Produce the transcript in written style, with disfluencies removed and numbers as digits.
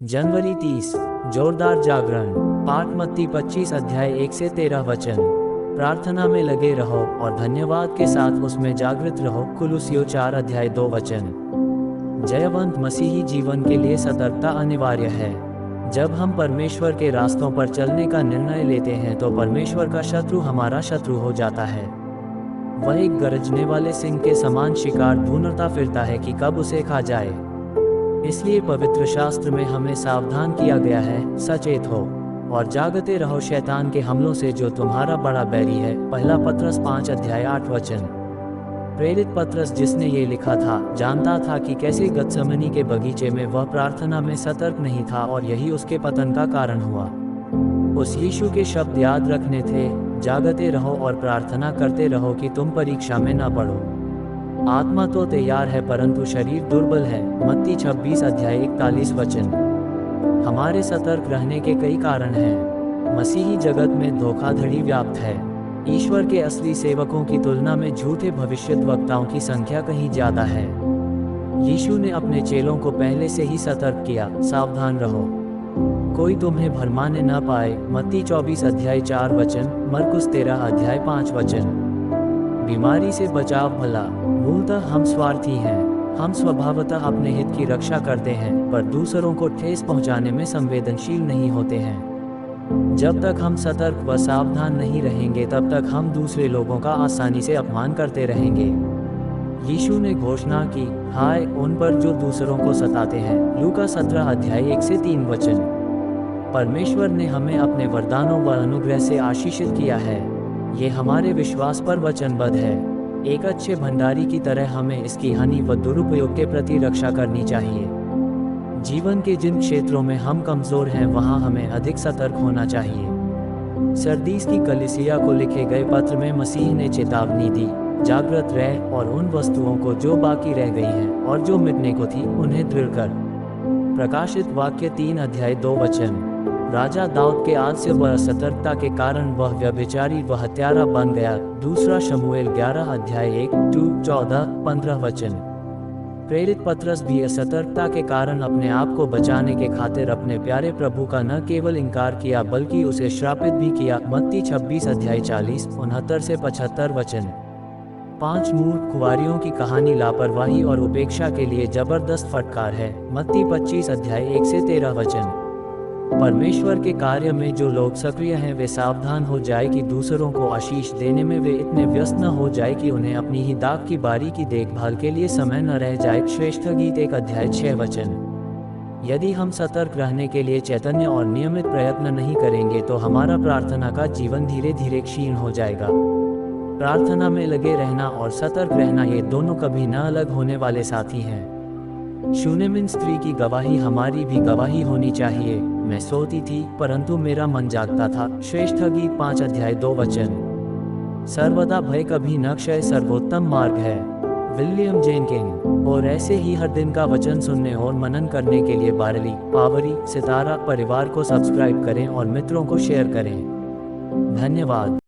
जनवरी 30 जोरदार जागरण। पाठ मत्ती 25 अध्याय 1 से 13 वचन। प्रार्थना में लगे रहो और धन्यवाद के साथ उसमें जागृत रहो। कुलुस्सियों 4 अध्याय 2 वचन। जयवंत मसीही जीवन के लिए सतर्कता अनिवार्य है। जब हम परमेश्वर के रास्तों पर चलने का निर्णय लेते हैं तो परमेश्वर का शत्रु हमारा शत्रु हो जाता है। वह एक गरजने वाले सिंह के समान शिकार ढूंढता फिरता है कि कब उसे खा जाए। इसलिए पवित्र शास्त्र में हमें सावधान किया गया है, सचेत हो और जागते रहो शैतान के हमलों से जो तुम्हारा बड़ा बैरी है। पहला पत्रस 5 अध्याय 8 वचन। प्रेरित पत्रस जिसने ये लिखा था जानता था कि कैसे गत्समनी के बगीचे में वह प्रार्थना में सतर्क नहीं था और यही उसके पतन का कारण हुआ। उस यीशु के शब्द याद रखने थे, जागते रहो और प्रार्थना करते रहो कि तुम परीक्षा में न पड़ो। आत्मा तो तैयार है परंतु शरीर दुर्बल है। मत्ती 26 अध्याय 41 वचन। हमारे सतर्क रहने के कई कारण हैं। मसीही जगत में धोखाधड़ी व्याप्त है। ईश्वर के असली सेवकों की तुलना में झूठे भविष्यद्वक्ताओं की संख्या कहीं ज्यादा है। यीशु ने अपने चेलों को पहले से ही सतर्क किया, सावधान रहो, कोई तुम्हें भरमाने न पाए। मत्ती 24 अध्याय 4 वचन। मरकुस 13 अध्याय 5 वचन। बीमारी से बचाव भला। मूलतः हम स्वार्थी हैं। हम स्वभावतः अपने हित की रक्षा करते हैं पर दूसरों को ठेस पहुंचाने में संवेदनशील नहीं होते हैं। जब तक हम सतर्क व सावधान नहीं रहेंगे तब तक हम दूसरे लोगों का आसानी से अपमान करते रहेंगे। यीशु ने घोषणा की, हाय उन पर जो दूसरों को सताते हैं। लूका 17 अध्याय 1 से 3 वचन। परमेश्वर ने हमें अपने वरदानों व अनुग्रह से आशीषित किया है। ये हमारे विश्वास पर वचनबद्ध है। एक अच्छे भंडारी की तरह हमें इसकी हानि व दुरुपयोग के प्रति रक्षा करनी चाहिए। जीवन के जिन क्षेत्रों में हम कमजोर हैं वहां हमें अधिक सतर्क होना चाहिए। सरदीस की कलीसिया को लिखे गए पत्र में मसीह ने चेतावनी दी, जागृत रह और उन वस्तुओं को जो बाकी रह गई हैं और जो मिटने को थी उन्हें दृढ़ कर। प्रकाशित वाक्य 3 अध्याय 2 वचन। राजा दाऊद के आलस्य व असतर्कता के कारण वह व्यभिचारी व हत्यारा बन गया। दूसरा शमूएल 11 अध्याय 1, 14, 15 वचन। प्रेरित पत्रस भी असतर्कता के कारण अपने आप को बचाने के खातिर अपने प्यारे प्रभु का न केवल इनकार किया बल्कि उसे श्रापित भी किया। मत्ती 26 अध्याय 40, 69 से 75 वचन। 5 मूर्ख कुंवारियों की कहानी लापरवाही और उपेक्षा के लिए जबरदस्त फटकार है। मत्ती 25 अध्याय 1 से 13 वचन। परमेश्वर के कार्य में जो लोग सक्रिय हैं वे सावधान हो जाए कि दूसरों को आशीष देने में वे इतने व्यस्त न हो जाए कि उन्हें अपनी ही दाग की बारी की देखभाल के लिए समय न रह जाए। श्रेष्ठ गीत 1 अध्याय 6 वचन। यदि हम सतर्क रहने के लिए चैतन्य और नियमित प्रयत्न नहीं करेंगे तो हमारा प्रार्थना का जीवन धीरे धीरे क्षीण हो जाएगा। प्रार्थना में लगे रहना और सतर्क रहना ये दोनों कभी न अलग होने वाले साथी हैं। शूनेमिन स्त्री की गवाही हमारी भी गवाही होनी चाहिए। मैं सोती थी परंतु मेरा मन जागता था। श्रेष्ठ गीत 5 अध्याय 2 वचन। सर्वदा भय कभी न क्षय सर्वोत्तम मार्ग है। विलियम जेनकिन। और ऐसे ही हर दिन का वचन सुनने और मनन करने के लिए बारली, पावरी, सितारा परिवार को सब्सक्राइब करें और मित्रों को शेयर करें। धन्यवाद।